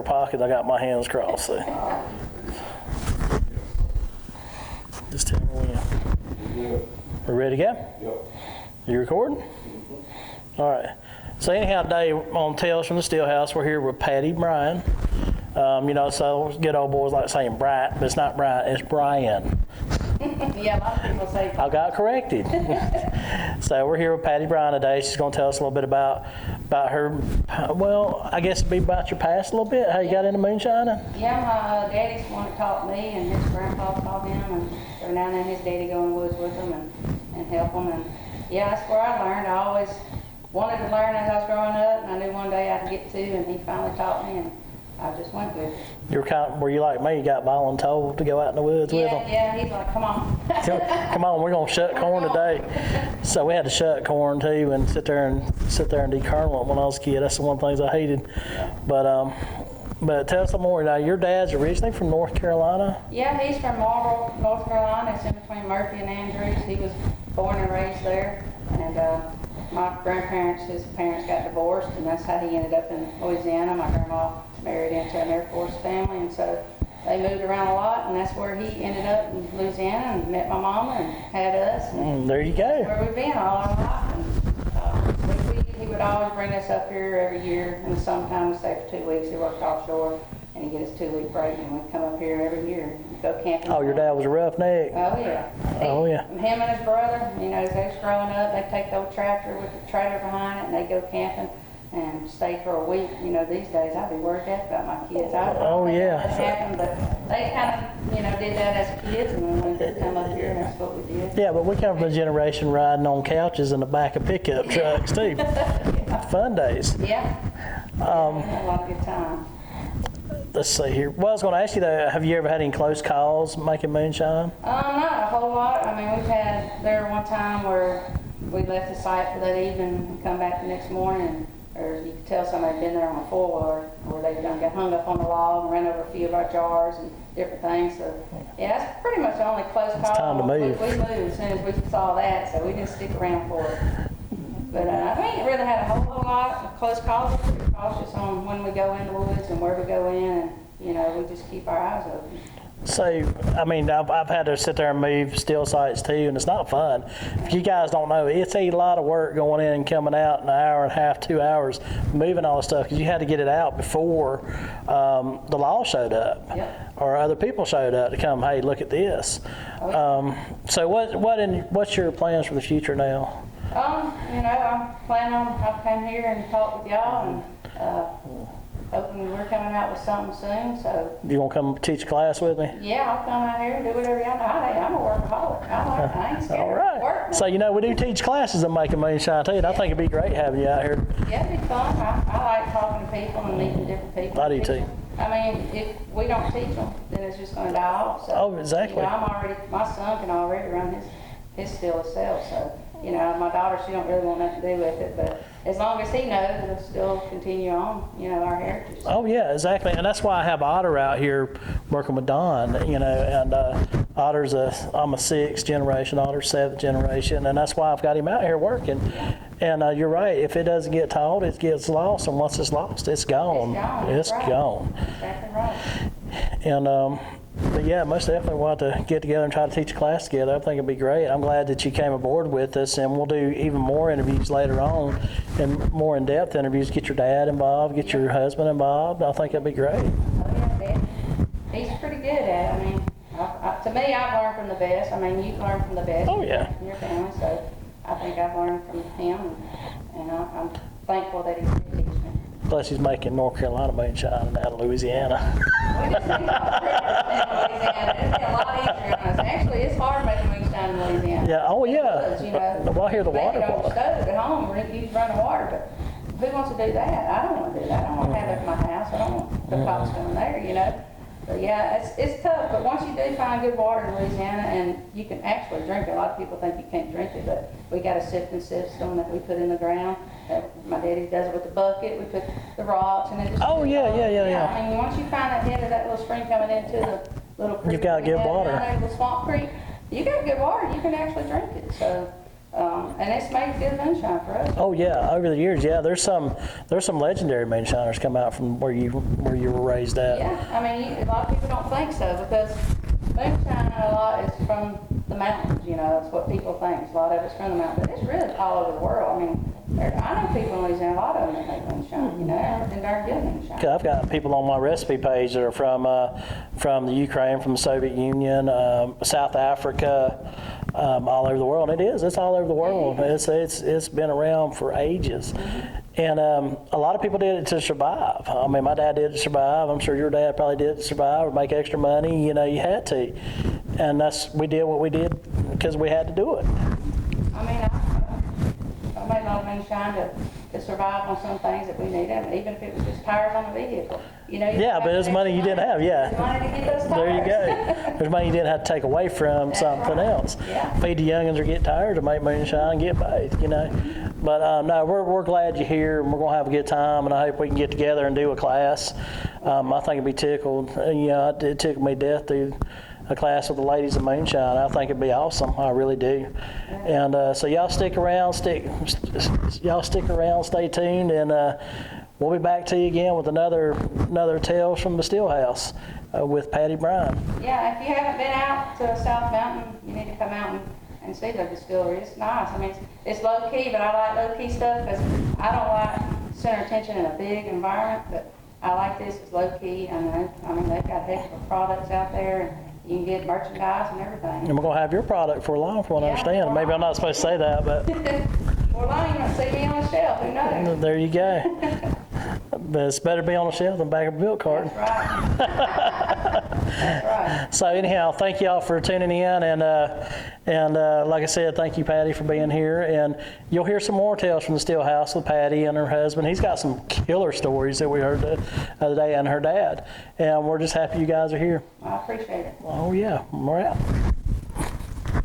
pocket. I got my hands crossed. So. Just tell me when. We ready to go? Yep. You recording? All right. So anyhow, today on Tales from the Steelhouse, we're here with Patti, Brian. So good old boys like saying Bright, but it's not Brian, it's Brian. Yeah, a lot of people say. I got corrected. So we're here with Patti Brian today. She's going to tell us a little bit about her. Well, I guess it'd be about your past a little bit. How you got into moonshining? Yeah, my daddy's the one that taught me, and his grandpa taught him, and every now and then his daddy go in the woods with him and help them. And yeah, that's where I learned. I always wanted to learn as I was growing up, and I knew one day I'd get to, and he finally taught me, and I just went with it. Were you like me? You got voluntold to go out in the woods with him? Yeah, he's like, come on. Come on, we're gonna shut corn today. So we had to shut corn too, and sit there and dekernel it when I was a kid. That's the one of the things I hated. But tell us some more. Now, your dad's originally from North Carolina. Yeah, he's from Marlboro, North Carolina. It's in between Murphy and Andrews. He was born and raised there, and my grandparents, his parents got divorced, and that's how he ended up in Louisiana. My grandma married into an Air Force family, and so they moved around a lot, and that's where he ended up in Louisiana and met my mama and had us. And there you go. That's where we've been all our life. And he would always bring us up here every year, and sometimes stay for 2 weeks. He worked offshore, and he'd get his 2-week break, and we'd come up here every year and go camping. Oh, your dad was a roughneck. Oh, yeah. Oh, yeah. Him and his brother, as they was growing up, they'd take the old tractor with the trailer behind it, and they'd go camping and stay for a week. These days I'd be worried out about my kids. Oh, yeah. That happened, but they kind of, did that as kids, and then we could come up here, and that's what we did. Yeah, but we come from a generation riding on couches in the back of pickup trucks, too. Yeah. Fun days. Yeah. We had a lot of good time. Let's see here. Well, I was going to ask you, though, have you ever had any close calls making moonshine? Not a whole lot. I mean, we've had there one time where we left the site for that evening and come back the next morning, or you could tell somebody had been there on a four-wheeler, where they done got hung up on the log and ran over a few of our jars and different things. So, yeah, that's pretty much the only close call. It's time to move. We moved as soon as we saw that, so we didn't stick around for it. But we ain't really had a whole lot of close calls. We're pretty cautious on when we go in the woods and where we go in, and we just keep our eyes open. So, I mean, I've had to sit there and move steel sites too, and it's not fun. If you guys don't know, it's a lot of work going in and coming out in an hour and a half, 2 hours, moving all the stuff, because you had to get it out before the law showed up. Yep. Or other people showed up to come, hey, look at this. So what's your plans for the future now? I'm planning on, I came here and talked with y'all, and hoping we're coming out with something soon, so. You want to come teach a class with me? Yeah, I'll come out here and do whatever y'all know. I'm a workaholic. I ain't scared All of right. work. So, we do teach classes in making moonshine too, and I think it'd be great having you out here. Yeah, it'd be fun. I like talking to people and meeting different people. I do too. I mean, if we don't teach them, then it's just gonna die off. So, Oh, exactly. my son can already run his steel himself, so. My daughter, she don't really want nothing to do with it, but as long as he knows, it'll still continue on, our heritage. Oh yeah, exactly, and that's why I have Otter out here working with Don, and Otter's I'm a 6th generation, Otter's 7th generation, and that's why I've got him out here working. And you're right, if it doesn't get taught, it gets lost, and once it's lost, it's gone. It's gone. Exactly right. And but yeah, most definitely want to get together and try to teach a class together. I think it'd be great. I'm glad that you came aboard with us, and we'll do even more interviews later on, and more in-depth interviews. Get your dad involved, get your husband involved. I think that'd be great. Oh yeah, Dad. He's pretty good at it. I mean, to me, I've learned from the best. I mean, you've learned from the best. Oh yeah. In your family, so I think I've learned from him, and I'm thankful that he did teach me. Plus, he's making North Carolina moonshine out of Louisiana. We just think about Louisiana. It'd be a lot easier on us. Actually, it's hard making moonshine in Louisiana. Yeah. Oh yeah. Well, I hear the water quality. quality. Stove at home, we use running water, but who wants to do that? I don't want to do that. I don't want to have it in my house. I don't want the pots going there, But yeah, it's tough. But once you do find good water in Louisiana, and you can actually drink it. A lot of people think you can't drink it, but we got a sifting system that we put in the ground. My daddy does it with the bucket. We put the rocks and it just. Oh yeah. I mean, once you find that head of that little spring coming into the little creek, You've got good water. Down there, the swamp creek, you got good water. You can actually drink it. So And it's made good moonshine for us. Oh yeah, over the years, yeah. There's some legendary moonshiners come out from where you were raised at. Yeah, I mean, a lot of people don't think so because moonshine a lot is from the mountains, you know, that's what people think. A lot of it's from the mountains, but it's really all over the world. I mean, I know people in Louisiana, a lot of them that make moonshine, you know, and they're good moonshine. I've got people on my recipe page that are from the Ukraine, from the Soviet Union, South Africa, all over the world. It's all over the world. It's been around for ages. And a lot of people did it to survive. I mean, my dad did it to survive. I'm sure your dad probably did it to survive or make extra money. You know, you had to. And we did what we did because we had to do it. I mean, I made a lot of moonshine to survive on some things that we needed, even if it was just tires on the vehicle. You know, Yeah, but it's money you didn't have, yeah. There's money to get those tires. There you go. There's money you didn't have to take away from something right. else. Yeah. Feed the youngins or get tired to make moonshine and get paid, you know. But no, we're glad you're here, and we're going to have a good time, and I hope we can get together and do a class. I think it'd be tickled. You know, it tickled me to death to a class with the ladies of moonshine. I think it'd be awesome. I really do. And so y'all stick around, stay tuned, and we'll be back to you again with another Tales from the Stillhouse with Patti Bryan. Yeah, if you haven't been out to South Mountain, you need to come out and see the distillery. It's nice. I mean, it's low key, but I like low key stuff because I don't like center attention in a big environment. But I like this. It's low key. I mean, they've got heck of products out there. And you can get merchandise and everything. And we're going to have your product for long, from what I Yeah, understand. Maybe I'm not supposed to say that, but For long, you might see me on the shelf. Who knows? there you go. But it's better to be on the shelf than back of a milk carton. That's right. That's right. So anyhow, thank y'all for tuning in, and like I said, thank you, Patti, for being here. And you'll hear some more Tales from the Stillhouse with Patti and her husband. He's got some killer stories that we heard the other day, and her dad. And we're just happy you guys are here. I appreciate it. Oh yeah, we're out.